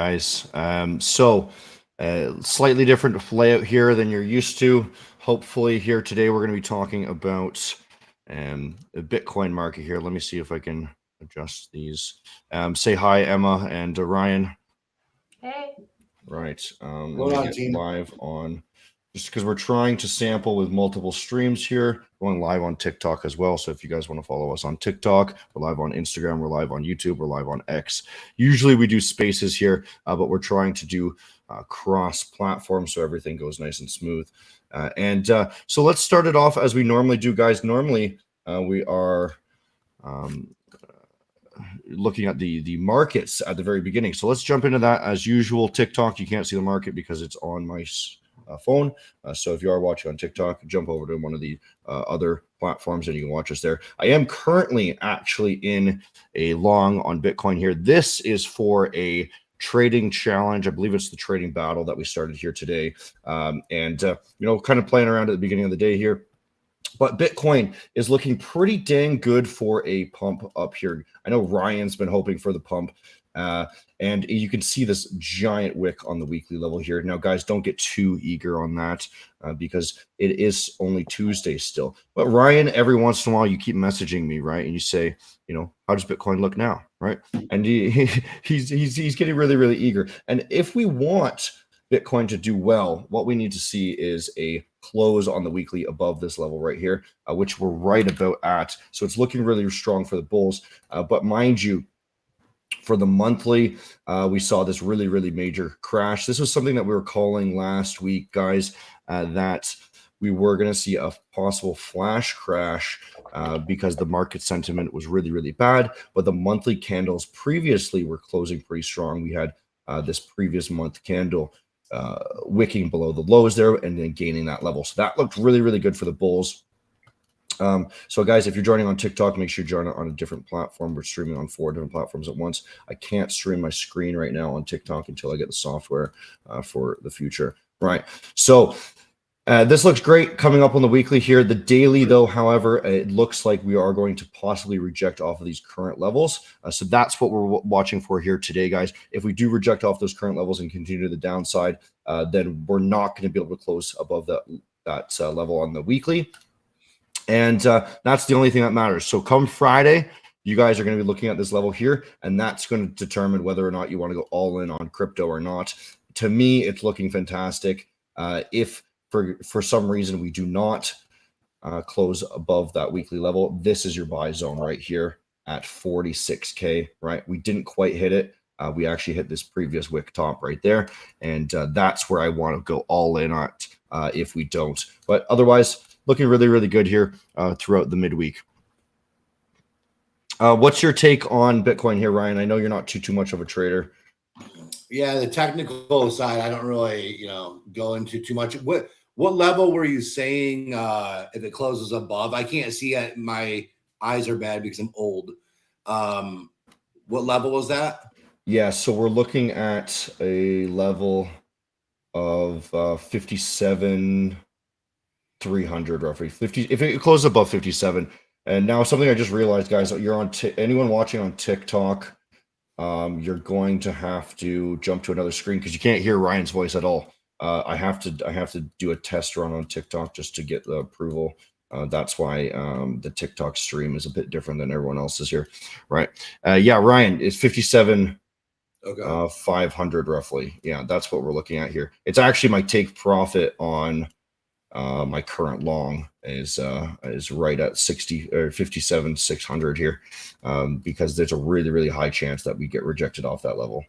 guys. Slightly different layout here than you're used to. Hopefully, here today we're going to be talking about the Bitcoin market here. Let me see if I can adjust these. Say hi, Emma and Ryan. Hey. Right. Let me get live on, just because we're trying to sample with multiple streams here. Going live on TikTok as well. So if you guys want to follow us on TikTok, we're live on Instagram, we're live on YouTube, we're live on X. Usually we do spaces here, but we're trying to do cross-platform so everything goes nice and smooth. So let's start it off as we normally do, guys. Normally we are looking at the markets at the very beginning. So let's jump into that as usual. TikTok, you can't see the market because it's on my phone. So if you are watching on TikTok, jump over to one of the other platforms and you can watch us there. I am currently actually in a long on Bitcoin here. This is for a trading challenge. I believe it's the trading battle that we started here today. Kind of playing around at the beginning of the day here. But Bitcoin is looking pretty dang good for a pump up here. I know Ryan's been hoping for the pump. And you can see this giant wick on the weekly level here. Now, guys, don't get too eager on that because it is only Tuesday still. But Ryan, every once in a while, you keep messaging me, right? And you say, how does Bitcoin look now, right? And he's getting really, really eager. And if we want Bitcoin to do well, what we need to see is a close on the weekly above this level right here, which we're right about at. So it's looking really strong for the bulls. But mind you, for the monthly, we saw this really, really major crash. This was something that we were calling last week, guys, that we were going to see a possible flash crash because the market sentiment was really, really bad. But the monthly candles previously were closing pretty strong. We had this previous month candle wicking below the lows there and then gaining that level. So that looked really, really good for the bulls. So guys, if you're joining on TikTok, make sure you join on a different platform. We're streaming on 4 different platforms at once. I can't stream my screen right now on TikTok until I get the software for the future. Right. So this looks great coming up on the weekly here. The daily, though, however, it looks like we are going to possibly reject off of these current levels. So that's what we're watching for here today, guys. If we do reject off those current levels and continue to the downside, then we're not going to be able to close above that level on the weekly. And that's the only thing that matters. So come Friday, you guys are going to be looking at this level here, and that's going to determine whether or not you want to go all in on crypto or not. To me, it's looking fantastic. If for some reason we do not close above that weekly level, this is your buy zone right here at 46K, right? We didn't quite hit it. We actually hit this previous wick top right there, and that's where I want to go all in on if we don't. But otherwise, looking really, really good here throughout the midweek. What's your take on Bitcoin here, Ryan? I know you're not too much of a trader. Yeah, the technical side, I don't really, go into too much. What level were you saying if it closes above? I can't see it. My eyes are bad because I'm old. What level was that? Yeah, so we're looking at a level of 57,300 roughly. 50 if it closes above 57. And now something I just realized, guys, you're on anyone watching on TikTok, you're going to have to jump to another screen because you can't hear Ryan's voice at all. I have to do a test run on TikTok just to get the approval. That's why the TikTok stream is a bit different than everyone else's here, right? Yeah, Ryan, it's 57. Okay. 500 roughly. Yeah, that's what we're looking at here. It's actually my take profit on my current long is right at 60 or 57,600 here, because there's a really, really high chance that we get rejected off that level.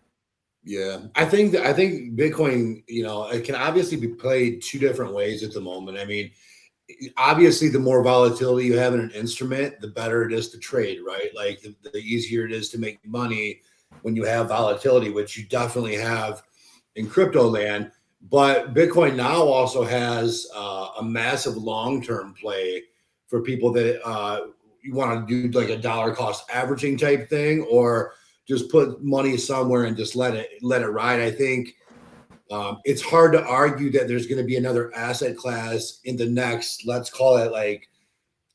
Yeah, I think Bitcoin, it can obviously be played two different ways at the moment. I mean, obviously, the more volatility you have in an instrument, the better it is to trade, right? Like the easier it is to make money when you have volatility, which you definitely have in crypto land. But Bitcoin now also has a massive long-term play for people that you want to do like a dollar cost averaging type thing, or just put money somewhere and just let it ride. I think it's hard to argue that there's going to be another asset class in the next, let's call it like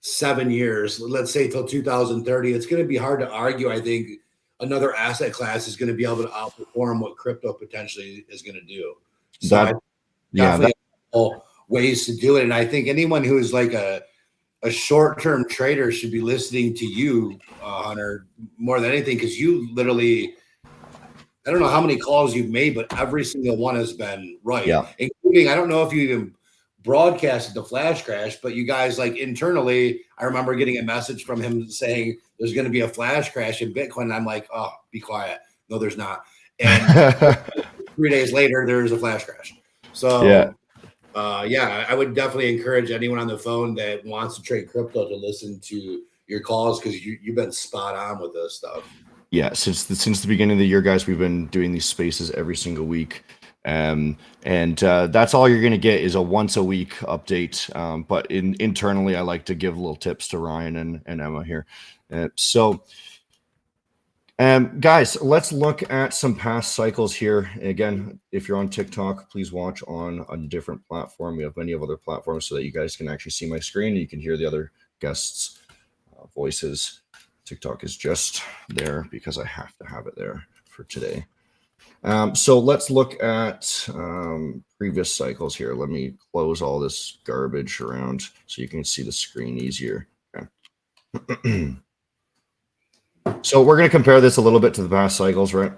7 years, let's say till 2030. It's going to be hard to argue, I think, another asset class is going to be able to outperform what crypto potentially is going to do. So That, definitely ways to do it. And I think anyone who is like a short-term trader should be listening to you, Hunter, more than anything, because you literally, I don't know how many calls you've made, but every single one has been right. Yeah. Including, I don't know if you even broadcasted the flash crash, but you guys, like, internally, I remember getting a message from him saying there's going to be a flash crash in Bitcoin. And I'm like, oh, be quiet. No, there's not. And 3 days later, there's a flash crash. So I would definitely encourage anyone on the phone that wants to trade crypto to listen to your calls, because you've been spot on with this stuff. Yeah, since the beginning of the year, guys, we've been doing these spaces every single week. And that's all you're going to get is a once a week update. But internally, I like to give little tips to Ryan and Emma here. Guys, let's look at some past cycles here. Again, if you're on TikTok, please watch on a different platform. We have many of other platforms so that you guys can actually see my screen and you can hear the other guests' voices. TikTok is just there because I have to have it there for today. So let's look at previous cycles here. Let me close all this garbage around so you can see the screen easier. Okay. So we're going to compare this a little bit to the past cycles, right?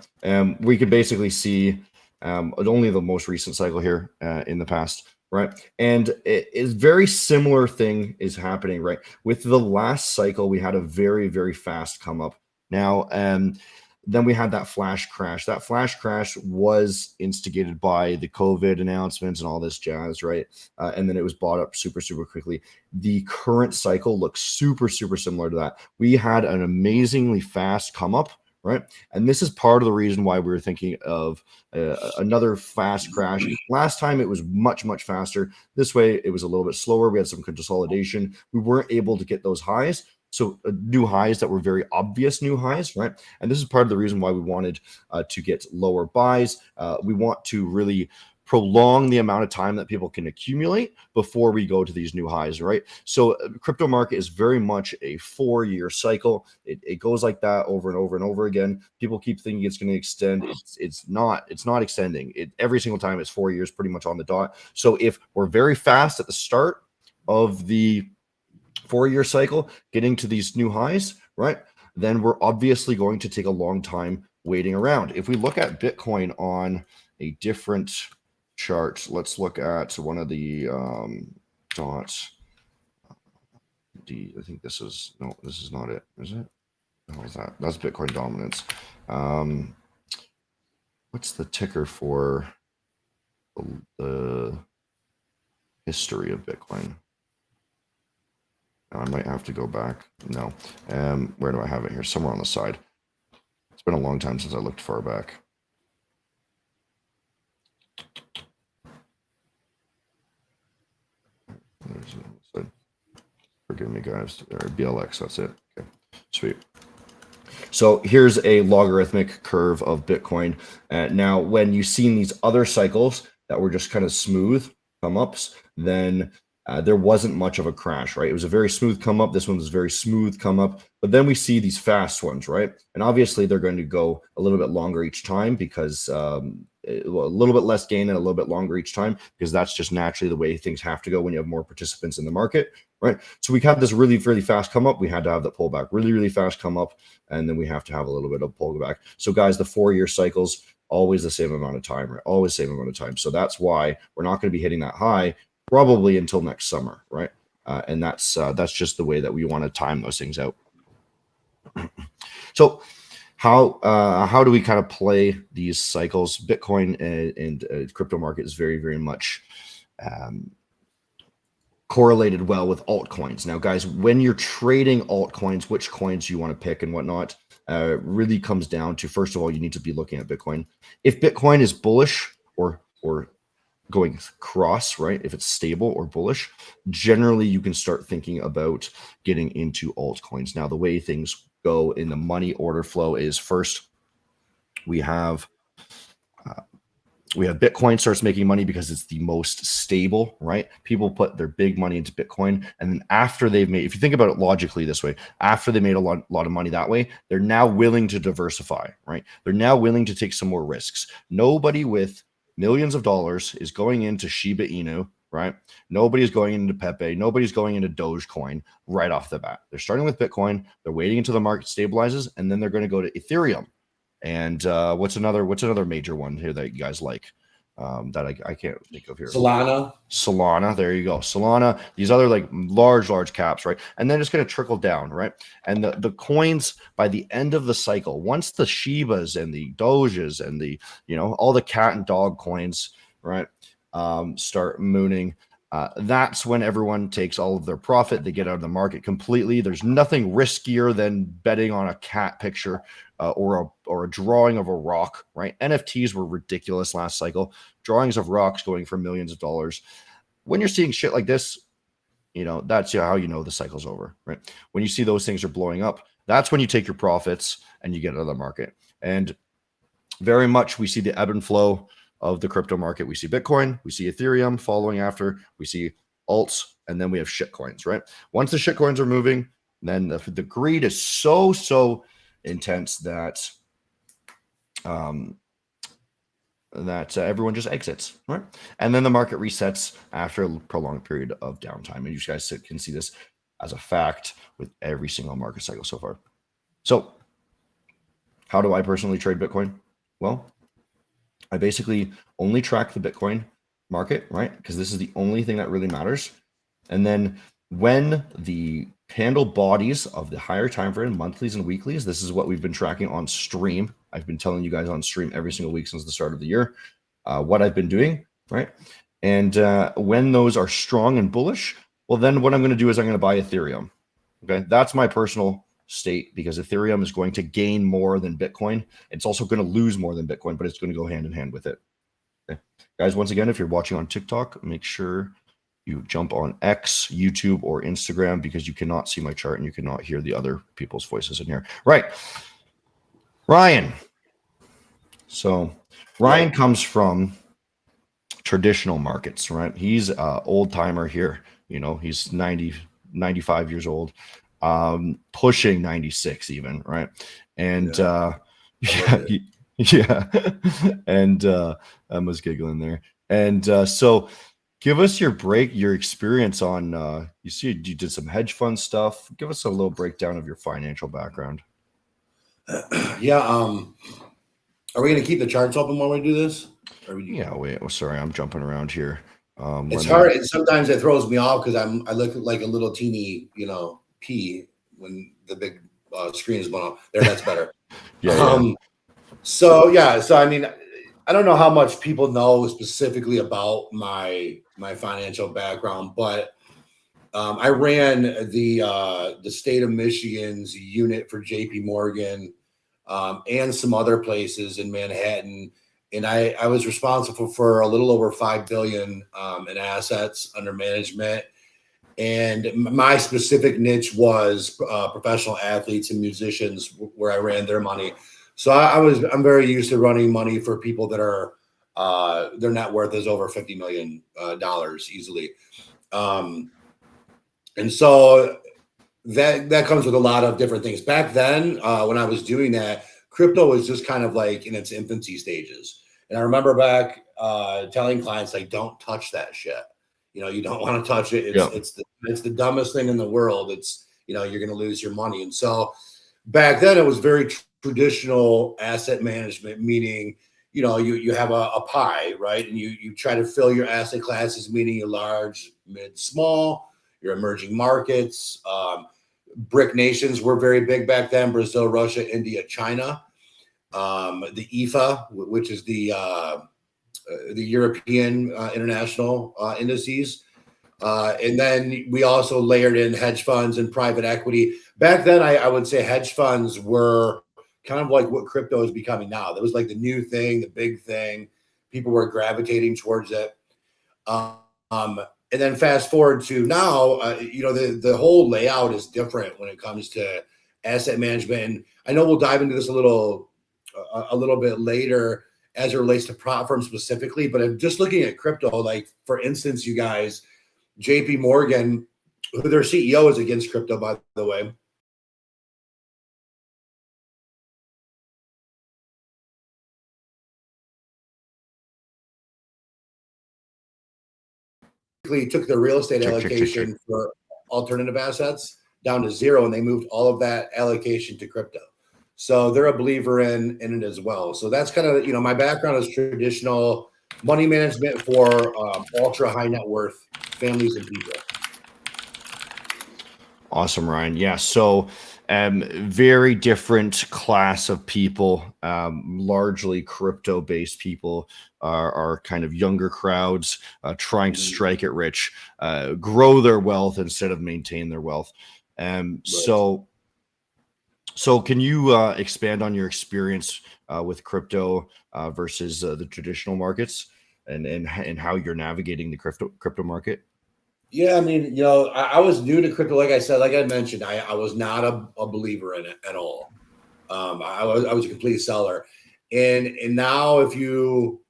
We could basically see only the most recent cycle here in the past, right? And it is very similar thing is happening, right? With the last cycle, we had a very, very fast come up. Now, then we had that flash crash. That flash crash was instigated by the COVID announcements and all this jazz, right? And then it was bought up super, super quickly. The current cycle looks super, super similar to that. We had an amazingly fast come up, right? And this is part of the reason why we were thinking of another fast crash. Last time it was much, much faster. This way it was a little bit slower. We had some consolidation. We weren't able to get those highs. So new highs that were very obvious new highs, right? And this is part of the reason why we wanted to get lower buys. We want to really prolong the amount of time that people can accumulate before we go to these new highs, right? So crypto market is very much a 4-year cycle. It goes like that over and over and over again. People keep thinking it's going to extend. It's not extending. Every single time it's 4 years pretty much on the dot. So if we're very fast at the start of the 4-year cycle, getting to these new highs, right? Then we're obviously going to take a long time waiting around. If we look at Bitcoin on a different chart, let's look at one of the dots. I think this is, no, this is not it, is it? How is that? That's Bitcoin dominance. What's the ticker for the history of Bitcoin? I might have to go back. No. Where do I have it here? Somewhere on the side. It's been a long time since I looked far back. Forgive me, guys. BLX, that's it. Okay, sweet. So here's a logarithmic curve of Bitcoin. Now, when you've seen these other cycles that were just kind of smooth come ups, then there wasn't much of a crash, right? It was a very smooth come up. This one was a very smooth come up, but then we see these fast ones, right? And obviously they're going to go a little bit longer each time because a little bit less gain and a little bit longer each time, because that's just naturally the way things have to go when you have more participants in the market, right? So we had this really, really fast come up. We had to have that pullback, really, really fast come up, and then we have to have a little bit of pullback. So guys, the 4-year cycles, always the same amount of time, right? Always the same amount of time. So that's why we're not going to be hitting that high probably until next summer, right? And that's just the way that we want to time those things out. So how do we kind of play these cycles? Bitcoin and crypto market is very, very much correlated well with altcoins. Now, guys, when you're trading altcoins, which coins you want to pick and whatnot, really comes down to, first of all, you need to be looking at Bitcoin. If Bitcoin is bullish or going cross, right? If it's stable or bullish, generally you can start thinking about getting into altcoins. Now, the way things go in the money order flow is, first we have We have Bitcoin starts making money because it's the most stable, right? People put their big money into Bitcoin. And then after they've made, if you think about it logically this way, after they made a lot of money that way, they're now willing to diversify, right? They're now willing to take some more risks. Nobody with millions of dollars is going into Shiba Inu, right? Nobody's going into Pepe. Nobody's going into Dogecoin right off the bat. They're starting with Bitcoin. They're waiting until the market stabilizes, and then they're going to go to Ethereum. And what's another major one here that you guys like that I can't think of here? Solana. There you go. Solana. These other like large caps, right? And then it's going to trickle down, right? And the coins by the end of the cycle, once the Shibas and the Doges and the all the cat and dog coins, right, start mooning. That's when everyone takes all of their profit. They get out of the market completely. There's nothing riskier than betting on a cat picture or a drawing of a rock, right? NFTs were ridiculous last cycle. Drawings of rocks going for millions of dollars. When you're seeing shit like this, that's how you know the cycle's over, right? When you see those things are blowing up, that's when you take your profits and you get out of the market. And very much we see the ebb and flow of the crypto market. We see Bitcoin, we see Ethereum following after, we see alts, and then we have shit coins, right? Once the shit coins are moving, then the greed is so intense that everyone just exits, right? And then the market resets after a prolonged period of downtime. And you guys can see this as a fact with every single market cycle so far. So how do I personally trade Bitcoin? Well, I basically only track the Bitcoin market, right? Because this is the only thing that really matters. And then when the candle bodies of the higher time frame, monthlies and weeklies, this is what we've been tracking on stream. I've been telling you guys on stream every single week since the start of the year what I've been doing, right? And when those are strong and bullish, well, then what I'm going to do is I'm going to buy Ethereum. Okay, that's my personal state, because Ethereum is going to gain more than Bitcoin. It's also going to lose more than Bitcoin, but it's going to go hand in hand with it. Okay. Guys, once again, if you're watching on TikTok, make sure you jump on X, YouTube, or Instagram, because you cannot see my chart and you cannot hear the other people's voices in here. Right. Ryan. So Ryan comes from traditional markets, right? He's an old timer here. He's 95 years old. Pushing 96 even, right? And yeah. And Emma's giggling there. And so give us your experience on you did some hedge fund stuff. Give us a little breakdown of your financial background. Yeah. Are we going to keep the charts open while we do this? Yeah, wait. Oh, sorry, I'm jumping around here. It's hard. Sometimes it throws me off because I look like a little teeny, pea when the big screen is going off. There, that's better. Yeah. So I mean, I don't know how much people know specifically about my financial background, but I ran the state of Michigan's unit for JP Morgan and some other places in Manhattan. And I was responsible for a little over $5 billion in assets under management. And my specific niche was professional athletes and musicians, where I ran their money. So I'm very used to running money for people that are their net worth is over $50 million easily. And so that comes with a lot of different things. Back then, when I was doing that, crypto was just kind of like in its infancy stages. And I remember back telling clients, like, don't touch that shit. You don't want to touch it. It's the dumbest thing in the world. It's, you're going to lose your money. And so back then it was very traditional asset management, meaning, you have a pie, right? And you try to fill your asset classes, meaning your large, mid, small, your emerging markets. BRIC nations were very big back then: Brazil, Russia, India, China. The EFA, which is the European international indices. And then we also layered in hedge funds and private equity. Back then, I would say hedge funds were kind of like what crypto is becoming now. That was like the new thing, the big thing. People were gravitating towards it. And then fast forward to now, the whole layout is different when it comes to asset management. And I know we'll dive into this a little bit later as it relates to prop firms specifically, but I'm just looking at crypto. Like, for instance, you guys, JP Morgan, who their CEO is against crypto, by the way. Took their real estate allocation for alternative assets down to zero, and they moved all of that allocation to crypto. So they're a believer in it as well. So that's kind of, my background is traditional money management for ultra high net worth families and people. Awesome, Ryan. Yeah. So very different class of people, largely crypto-based people are kind of younger crowds trying to strike it rich, grow their wealth instead of maintain their wealth. So can you expand on your experience with crypto versus the traditional markets and how you're navigating the crypto market? Yeah, I mean, I was new to crypto. Like I said, like I mentioned, I was not a believer in it at all. I was a complete seller. And now if you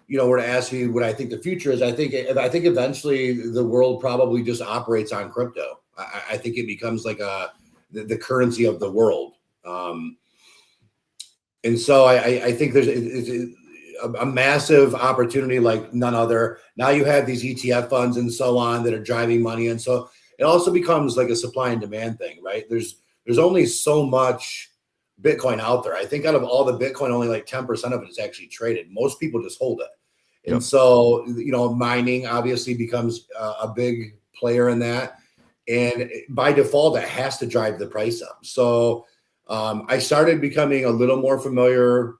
were to ask me what I think the future is, I think eventually the world probably just operates on crypto. I think it becomes like the currency of the world. And so I think there's a massive opportunity like none other. Now you have these ETF funds and so on that are driving money. And so it also becomes like a supply and demand thing, right? There's only so much Bitcoin out there. I think out of all the Bitcoin, only like 10% of it is actually traded. Most people just hold it. And so, mining obviously becomes a big player in that. And by default, it has to drive the price up. So I started becoming a little more familiar.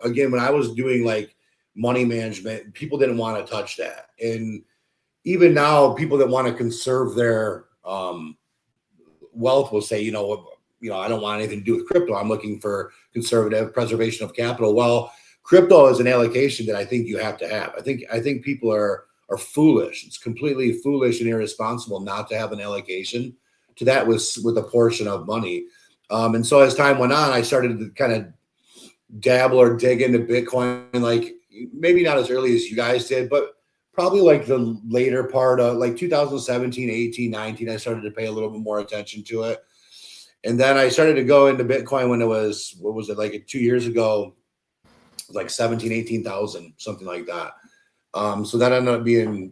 Again, when I was doing like money management, people didn't want to touch that. And even now, people that want to conserve their wealth will say, I don't want anything to do with crypto. I'm looking for conservative preservation of capital. Well, crypto is an allocation that I think you have to have. I think people are foolish. It's completely foolish and irresponsible not to have an allocation to that with a portion of money. And so as time went on, I started to kind of dabble or dig into Bitcoin, like maybe not as early as you guys did, but probably like the later part of like 2017, 18, 19, I started to pay a little bit more attention to it. And then I started to go into Bitcoin when it was, what was it, like 2 years ago, it was like 17, 18,000, something like that. So that ended up being,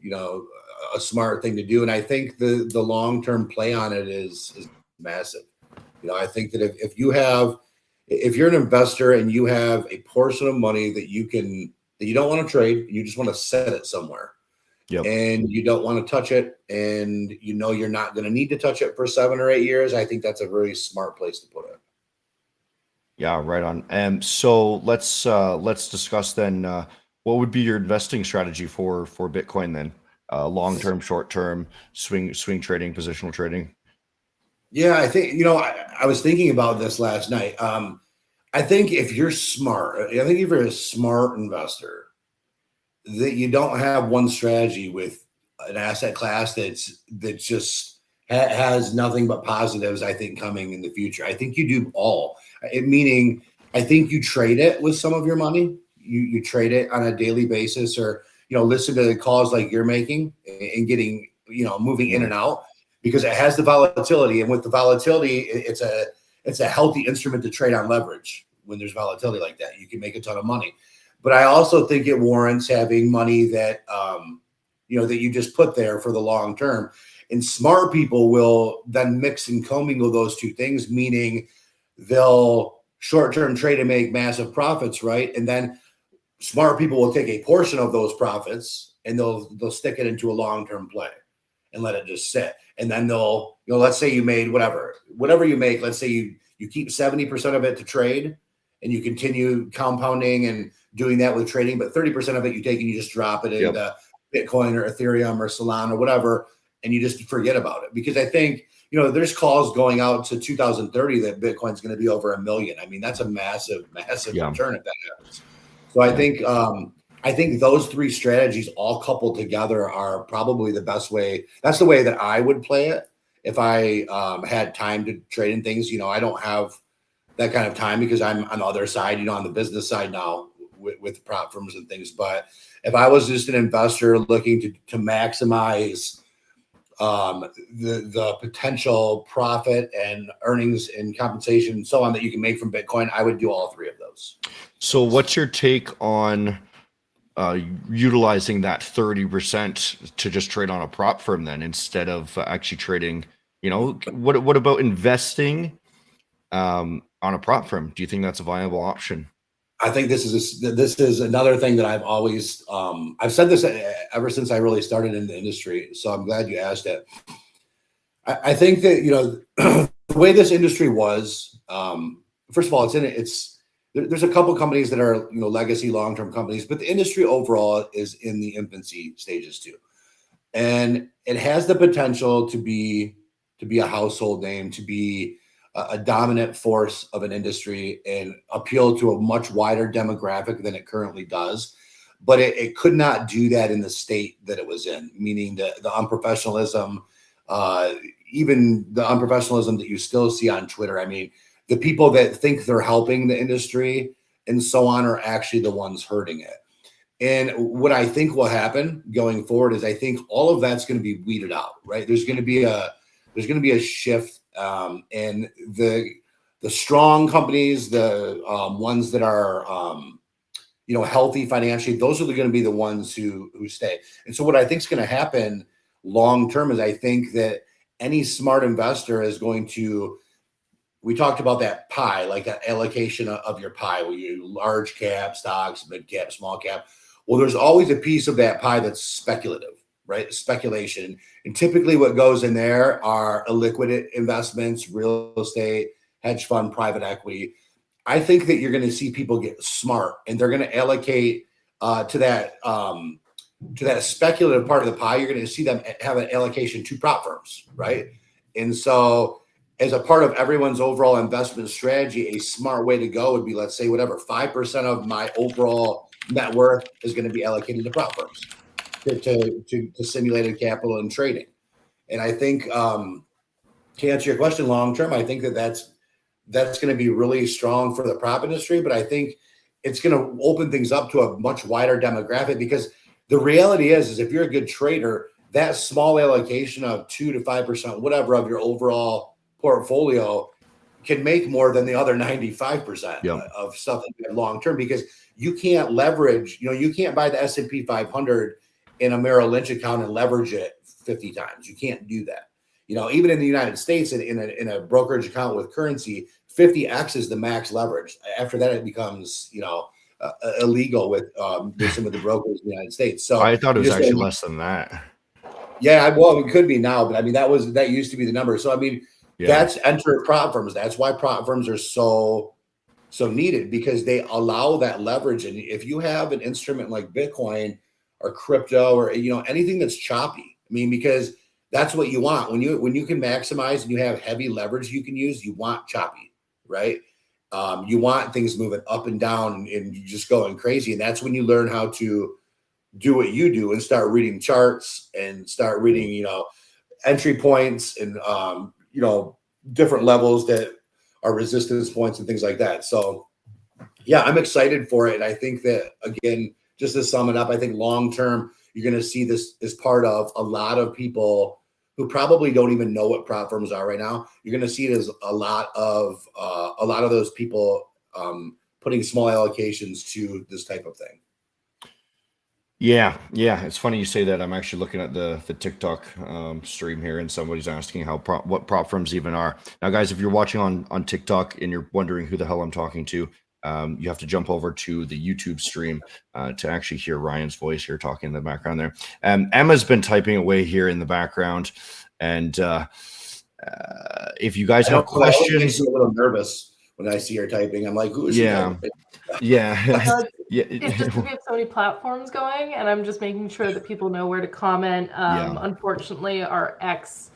a smart thing to do. And I think the long-term play on it is massive. I think that if you're an investor and you have a portion of money that you don't want to trade, you just want to set it somewhere, and you don't want to touch it, and you're not going to need to touch it for 7 or 8 years, I think that's a very smart place to put it. Yeah, right on. So let's discuss then what would be your investing strategy for Bitcoin then? Long-term, short-term, swing trading, positional trading. Yeah, I think, I was thinking about this last night. I think if you're smart, if you're a smart investor, that you don't have one strategy with an asset class that just has nothing but positives, I think, coming in the future. I think you do all. Meaning, I think you trade it with some of your money. You trade it on a daily basis, or listen to the calls like you're making and getting moving in and out, because it has the volatility, and with the volatility, it's a healthy instrument to trade on leverage. When there's volatility like that, you can make a ton of money. But I also think it warrants having money that that you just put there for the long term. And smart people will then mix and commingle those two things, meaning they'll short-term trade and make massive profits, right? And then smart people will take a portion of those profits and they'll stick it into a long-term play and let it just sit. And then they'll, let's say you made whatever you make, let's say you keep 70% of it to trade and you continue compounding and doing that with trading, but 30% of it you take and you just drop it into Bitcoin or Ethereum or Solana or whatever, and you just forget about it. Because I think, there's calls going out to 2030 that Bitcoin's going to be over 1 million. I mean, that's a massive return if that happens. So I think those three strategies all coupled together are probably the best way. That's the way that I would play it if I had time to trade in things. I don't have that kind of time because I'm on the other side, on the business side now, with prop firms and things. But if I was just an investor looking to maximize the potential profit and earnings and compensation and so on that you can make from Bitcoin, I would do all three of those. So what's your take on utilizing that 30% to just trade on a prop firm then, instead of actually trading, what about investing on a prop firm? Do you think that's a viable option? I think this is another thing that I've always I've said this ever since I really started in the industry. So I'm glad you asked it. I think that the way this industry was, first of all, there's a couple companies that are legacy long-term companies, but the industry overall is in the infancy stages too, and it has the potential to be a household name, to be a dominant force of an industry and appeal to a much wider demographic than it currently does. But it could not do that in the state that it was in, meaning the unprofessionalism, even the unprofessionalism that you still see on Twitter. I mean, the people that think they're helping the industry and so on are actually the ones hurting it. And what I think will happen going forward is I think all of that's going to be weeded out, right? There's going to be a shift. And the strong companies, the ones that are healthy financially, those are going to be the ones who stay. And so what I think is going to happen long term is I think that any smart investor is going to, we talked about that pie, like that allocation of your pie, where you large cap stocks, mid cap, small cap. Well, there's always a piece of that pie that's speculative, right? Speculation. And typically what goes in there are illiquid investments, real estate, hedge fund, private equity. I think that you're going to see people get smart and they're going to allocate to that speculative part of the pie. You're going to see them have an allocation to prop firms, right? And so as a part of everyone's overall investment strategy, a smart way to go would be, let's say, 5% of my overall net worth is going to be allocated to prop firms. To simulated capital and trading. And I think to answer your question long term, I think that's going to be really strong for the prop industry, but I think it's going to open things up to a much wider demographic, because the reality is if you're a good trader, that small allocation of 2 to 5%, whatever, of your overall portfolio can make more than the other 95% of stuff that you have long term, because you can't leverage, you can't buy the S&P 500 in a Merrill Lynch account and leverage it 50 times. You can't do that. Even in the United States, in a brokerage account with currency, 50x is the max leverage. After that, it becomes, illegal with some of the brokers in the United States. So I thought it was actually less than that. Yeah, well, it could be now, but I mean, that used to be the number. So I mean, that's enter prop firms. That's why prop firms are so needed, because they allow that leverage. And if you have an instrument like Bitcoin or crypto or anything that's choppy, I mean, because that's what you want when you can maximize and you have heavy leverage you can use. You want choppy, right? You want things moving up and down and you just going crazy, and that's when you learn how to do what you do and start reading charts and start reading entry points and different levels that are resistance points and things like that. So yeah, I'm excited for it. And I think that, again, just to sum it up, I think long term, you're going to see this as part of a lot of people who probably don't even know what prop firms are right now. You're going to see it as a lot of those people putting small allocations to this type of thing. Yeah. It's funny you say that. I'm actually looking at the TikTok stream here, and somebody's asking what prop firms even are. Now, guys, if you're watching on TikTok and you're wondering who the hell I'm talking to, you have to jump over to the YouTube stream to actually hear Ryan's voice here talking in the background there. Emma's been typing away here in the background, and if you guys have questions, it makes me a little nervous when I see her typing. I'm like, who is she typing? Yeah. It's just we have so many platforms going, and I'm just making sure that people know where to comment. Unfortunately, our X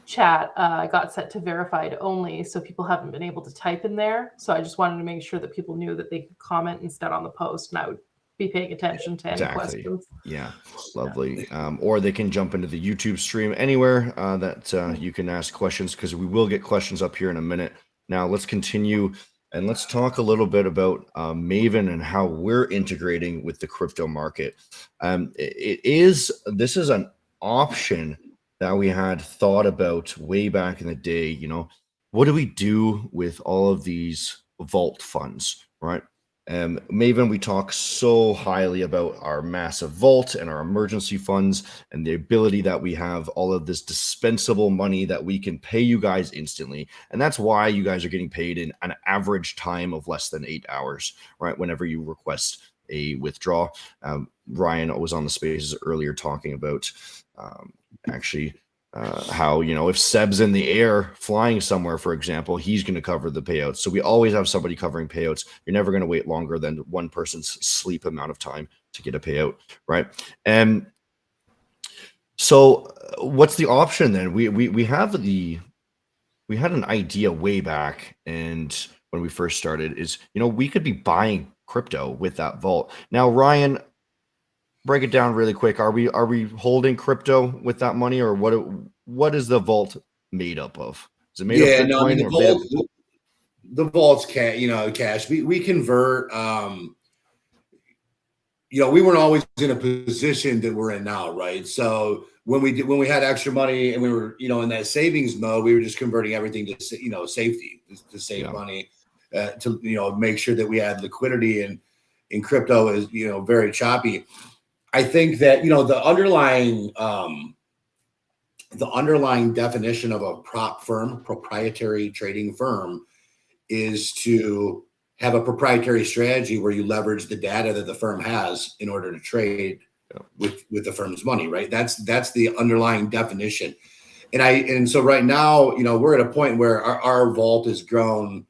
chat got set to verified only, so people haven't been able to type in there. So I just wanted to make sure that people knew that they could comment instead on the post, and I would be paying attention to any questions. Yeah, lovely. Or they can jump into the YouTube stream anywhere that you can ask questions, because we will get questions up here in a minute. Now let's continue and let's talk a little bit about Maven and how we're integrating with the crypto market. This is an option that we had thought about way back in the day. You know, what do we do with all of these vault funds, right? Maven, we talk so highly about our massive vault and our emergency funds and the ability that we have all of this dispensable money that we can pay you guys instantly. And that's why you guys are getting paid in an average time of less than 8 hours, right? Whenever you request a withdrawal. Ryan was on the spaces earlier talking about actually how, you know, if Seb's in the air flying somewhere, for example, he's going to cover the payouts. So we always have somebody covering payouts. You're never going to wait longer than one person's sleep amount of time to get a payout, right? And so what's the option then? We had an idea way back, and when we first started is, you know, we could be buying crypto with that vault. Now, Ryan, break it down really quick. Are we holding crypto with that money, or what is the vault made up of? Is it made of Bitcoin? No, I mean, the vault's cash. You know, cash. We convert. You know, we weren't always in a position that we're in now, right? So when we had extra money and we were, you know, in that savings mode, we were just converting everything to, you know, safety, to save money, to, you know, make sure that we had liquidity. And in crypto is, you know, very choppy. I think that, you know, the underlying definition of a prop firm, proprietary trading firm, is to have a proprietary strategy where you leverage the data that the firm has in order to trade with the firm's money, right? That's the underlying definition. And so right now, you know, we're at a point where our vault has grown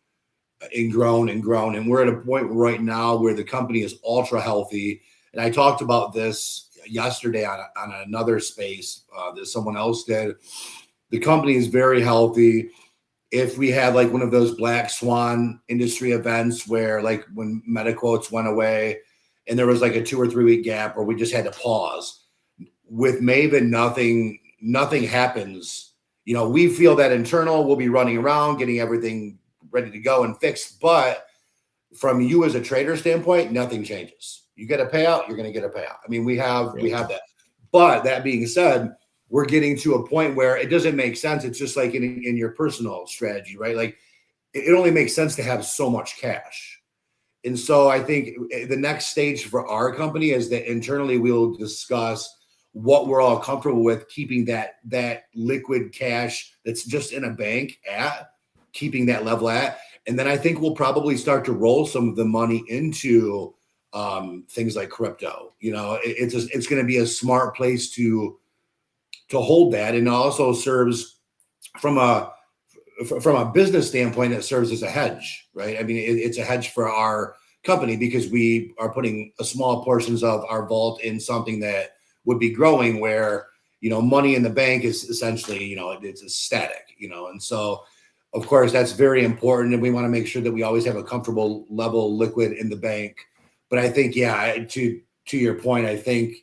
and grown and grown. And we're at a point right now where the company is ultra healthy. And I talked about this yesterday on another space that someone else did. The company is very healthy. If we had like one of those black swan industry events where, like, when MetaQuotes went away and there was like a 2 or 3 week gap where we just had to pause, with Maven, nothing happens. You know, we feel that internal, we'll be running around getting everything ready to go and fixed. But from you as a trader standpoint, nothing changes. You get a payout, you're going to get a payout. I mean, we have that. But that being said, we're getting to a point where it doesn't make sense. It's just like in your personal strategy, right? Like, it only makes sense to have so much cash. And so I think the next stage for our company is that internally we'll discuss what we're all comfortable with keeping that liquid cash that's just in a bank at, keeping that level at. And then I think we'll probably start to roll some of the money into things like crypto. You know, it's going to be a smart place to hold that, and also serves from a business standpoint, it serves as a hedge, right? I mean, it's a hedge for our company because we are putting a small portions of our vault in something that would be growing, where, you know, money in the bank is essentially, you know, it's a static, you know. And so of course that's very important, and we want to make sure that we always have a comfortable level liquid in the bank. But I think, to your point, I think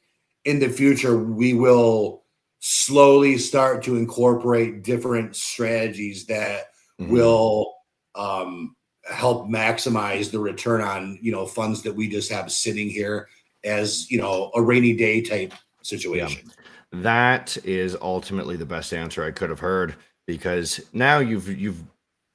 in the future we will slowly start to incorporate different strategies that will help maximize the return on, you know, funds that we just have sitting here as, you know, a rainy day type situation. Yeah. That is ultimately the best answer I could have heard, because now you've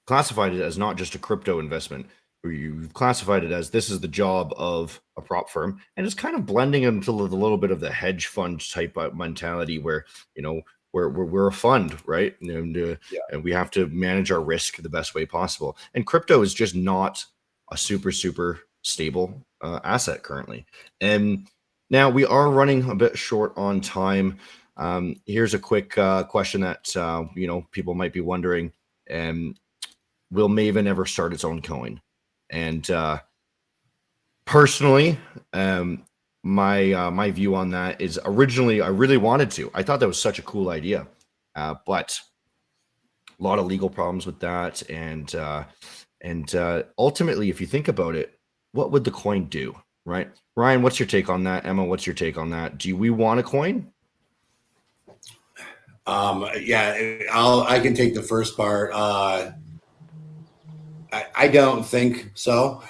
classified it as not just a crypto investment. You've classified it as this is the job of a prop firm, and it's kind of blending into a little bit of the hedge fund type of mentality where, you know, we're a fund, right? And we have to manage our risk the best way possible. And crypto is just not a super stable asset currently. And now we are running a bit short on time. Here's a quick question that you know, people might be wondering: will Maven ever start its own coin? And personally, my view on that is, originally I really wanted to. I thought that was such a cool idea, but a lot of legal problems with that, and ultimately, if you think about it, what would the coin do, right? Ryan, what's your take on that? Emma, what's your take on that? Do we want a coin? I can take the first part. I don't think so.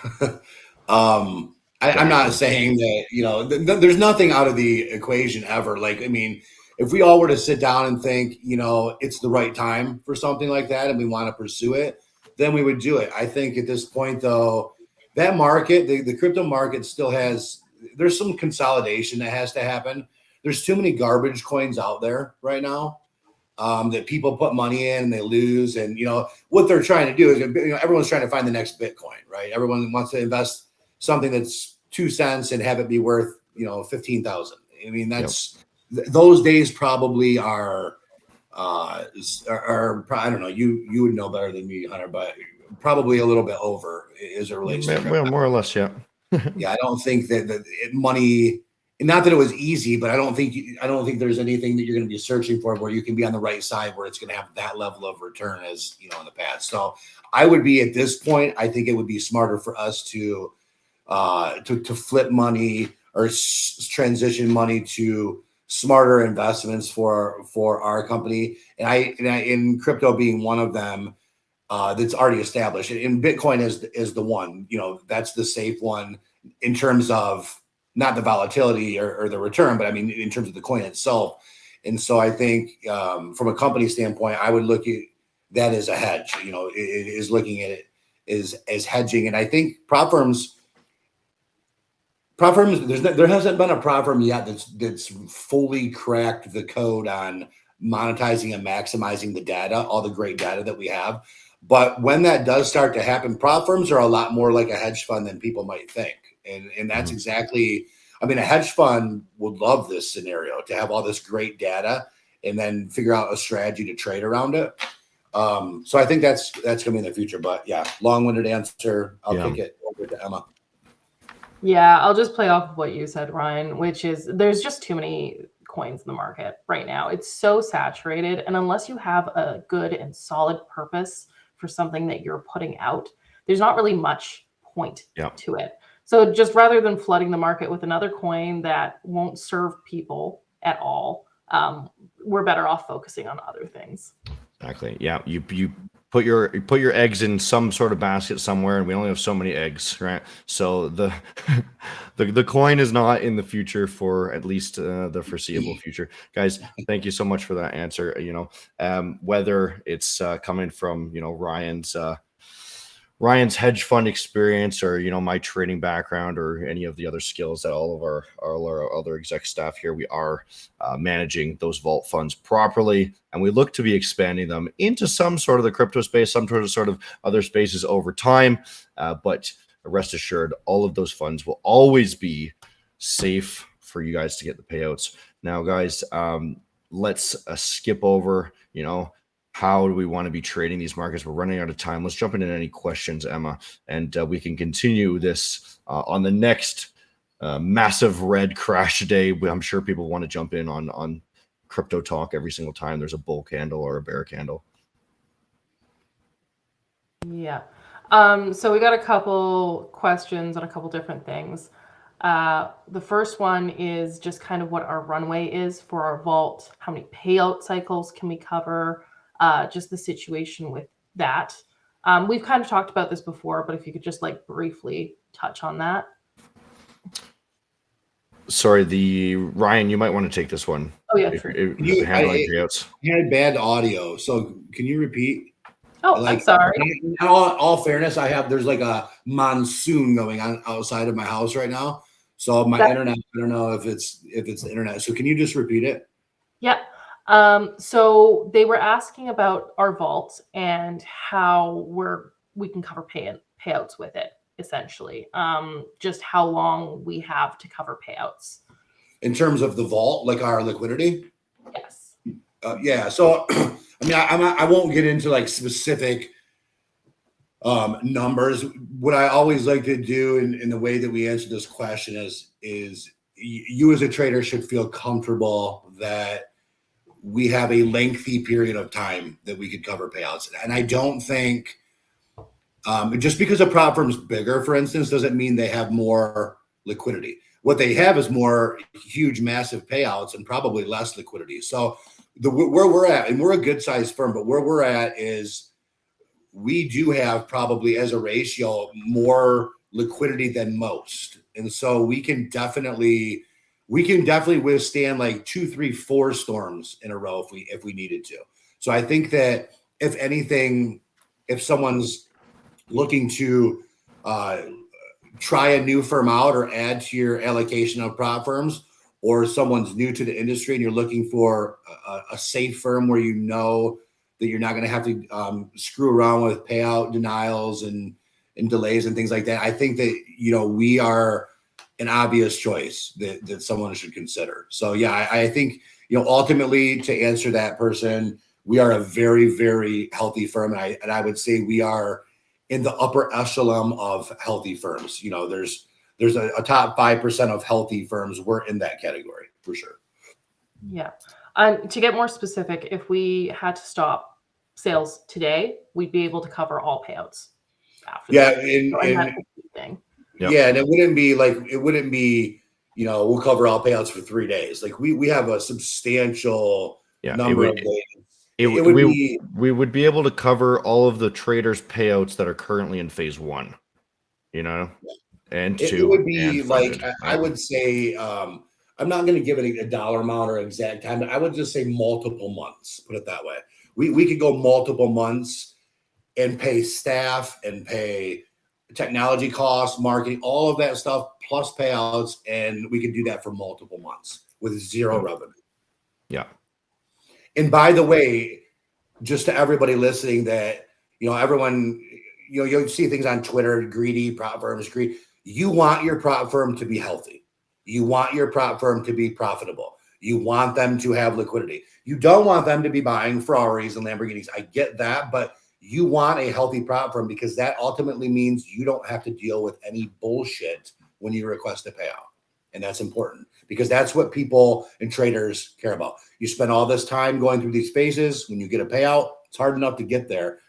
I'm not saying that, you know, there's nothing out of the equation ever. Like, I mean, if we all were to sit down and think, you know, it's the right time for something like that and we want to pursue it, then we would do it. I think at this point, though, that market, the crypto market still there's some consolidation that has to happen. There's too many garbage coins out there right now. That people put money in and they lose. And, you know, what they're trying to do is, you know, everyone's trying to find the next Bitcoin, right? Everyone wants to invest something that's 2 cents and have it be worth, you know, 15,000. I mean, those days probably are I don't know, you would know better than me, Hunter, but probably a little bit over as it relates to well, more or less. Yeah. Yeah. I don't think that money, not that it was easy, but I don't think there's anything that you're going to be searching for where you can be on the right side where it's going to have that level of return as, you know, in the past. So I would be at this point, I think it would be smarter for us to flip money or transition money to smarter investments for our company. And in crypto being one of them, that's already established. And Bitcoin is the one, you know, that's the safe one in terms of not the volatility or the return, but I mean, in terms of the coin itself. And so I think from a company standpoint, I would look at that as a hedge, you know, it is looking at it as hedging. And I think prop firms, there hasn't been a prop firm yet that's fully cracked the code on monetizing and maximizing the data, all the great data that we have. But when that does start to happen, prop firms are a lot more like a hedge fund than people might think. And that's exactly, I mean, a hedge fund would love this scenario to have all this great data and then figure out a strategy to trade around it. So I think that's coming in the future. But yeah, long-winded answer. I'll kick it over to Emma. Yeah, I'll just play off of what you said, Ryan, which is there's just too many coins in the market right now. It's so saturated. And unless you have a good and solid purpose for something that you're putting out, there's not really much point to it. So just rather than flooding the market with another coin that won't serve people at all, we're better off focusing on other things. Exactly. Yeah. You put your eggs in some sort of basket somewhere, and we only have so many eggs, right? So the coin is not in the future for at least the foreseeable future. Guys, thank you so much for that answer. You know, whether it's coming from, you know, Ryan's hedge fund experience, or, you know, my trading background, or any of the other skills that all of our other exec staff here, we are managing those vault funds properly, and we look to be expanding them into some sort of the crypto space, some sort of other spaces over time. But rest assured, all of those funds will always be safe for you guys to get the payouts. Now, guys, let's skip over, you know, how do we want to be trading these markets? We're running out of time. Let's jump into any questions, Emma, and we can continue this on the next massive red crash day. I'm sure people want to jump in on crypto talk every single time there's a bull candle or a bear candle. Yeah. So we got a couple questions on a couple different things. The first one is just kind of what our runway is for our vault. How many payout cycles can we cover? Just the situation with that. We've kind of talked about this before, but if you could just like briefly touch on that. Sorry, Ryan, you might want to take this one. Oh yeah, you handling payouts. You had bad audio, so can you repeat? Oh, I'm sorry. In all fairness, there's like a monsoon going on outside of my house right now. So my internet, I don't know if it's the internet. So can you just repeat it? Yeah. So they were asking about our vault and how we can cover payouts with it, essentially. Just how long we have to cover payouts. In terms of the vault, like our liquidity? Yes. Yeah. So, I mean, I won't get into like specific numbers. What I always like to do in the way that we answer this question is you as a trader should feel comfortable that we have a lengthy period of time that we could cover payouts. And I don't think just because a prop firm is bigger, for instance, doesn't mean they have more liquidity. What they have is more huge, massive payouts and probably less liquidity. So where we're at, and we're a good sized firm, but where we're at is we do have probably as a ratio more liquidity than most, and so we can definitely withstand like 2, 3, 4 storms in a row if we needed to. So I think that if anything, if someone's looking to try a new firm out or add to your allocation of prop firms, or someone's new to the industry and you're looking for a safe firm where you know that you're not going to have to screw around with payout denials and delays and things like that, I think that, we are an obvious choice that someone should consider. So yeah, I think, ultimately to answer that person, we are a very, very healthy firm. And I would say we are in the upper echelon of healthy firms. There's a top 5% of healthy firms. We're in that category for sure. Yeah. And to get more specific, if we had to stop sales today, we'd be able to cover all payouts after Yeah. that. And that's the key thing. Yep. Yeah. And it wouldn't be, we'll cover all payouts for 3 days. Like we have a substantial number of days. We would be able to cover all of the traders' payouts that are currently in phase 1, and 2. It would be like, I would say, I'm not going to give it a dollar amount or exact time, but I would just say multiple months, put it that way. We could go multiple months and pay staff and pay technology costs, marketing, all of that stuff, plus payouts. And we could do that for multiple months with zero revenue. Yeah. And by the way, just to everybody listening that, everyone, you'll see things on Twitter, greedy prop firms, greedy. You want your prop firm to be healthy. You want your prop firm to be profitable. You want them to have liquidity. You don't want them to be buying Ferraris and Lamborghinis. I get that, but you want a healthy prop firm because that ultimately means you don't have to deal with any bullshit when you request a payout. And that's important because that's what people and traders care about. You spend all this time going through these phases. When you get a payout, it's hard enough to get there.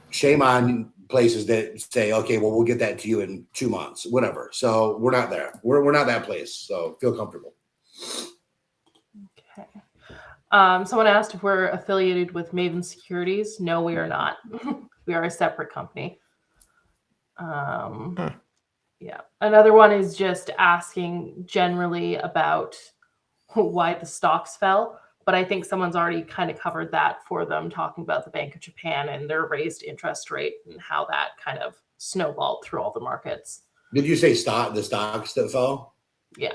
Shame on places that say, okay, well, we'll get that to you in 2 months, whatever. So we're not there. We're not that place. So feel comfortable. Okay. Someone asked if we're affiliated with Maven Securities. No, we are not. We are a separate company. Yeah. Another one is just asking generally about why the stocks fell. But I think someone's already kind of covered that for them, talking about the Bank of Japan and their raised interest rate and how that kind of snowballed through all the markets. Did you say the stocks that fell? Yeah.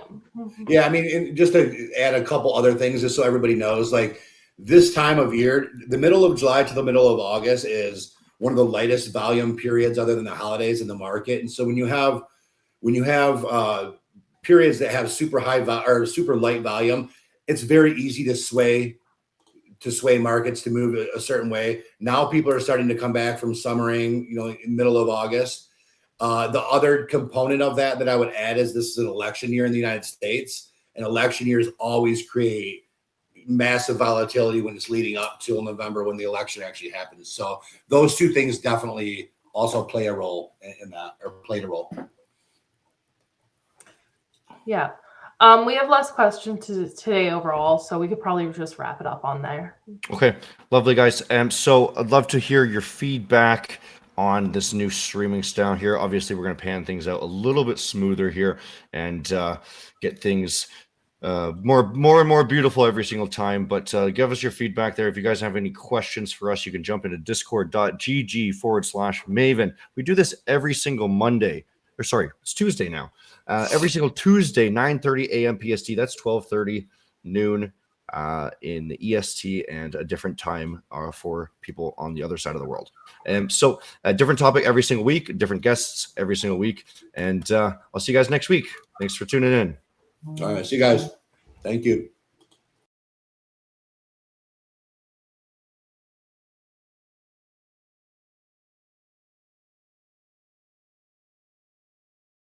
Yeah. I mean, just to add a couple other things, just so everybody knows, like this time of year, the middle of July to the middle of August is one of the lightest volume periods other than the holidays in the market. And so when you have periods that have super high or super light volume, it's very easy to sway markets to move a certain way. Now people are starting to come back from summering, in middle of August. The other component of that I would add is this is an election year in the United States, and election years always create massive volatility when it's leading up till November when the election actually happens. So those two things definitely also play a role in that, or played a role. Yeah. We have less questions today overall, so we could probably just wrap it up on there. Okay. Lovely, guys. So I'd love to hear your feedback on this new streaming style here. Obviously, we're going to pan things out a little bit smoother here and get things more and more beautiful every single time. But give us your feedback there. If you guys have any questions for us, you can jump into discord.gg/Maven. We do this every single Monday. Or sorry, it's Tuesday now. Every single Tuesday, 9:30 a.m. PST. That's 12:30 noon in the EST, and a different time for people on the other side of the world. So a different topic every single week, different guests every single week. And I'll see you guys next week. Thanks for tuning in. All right. See you guys. Thank you.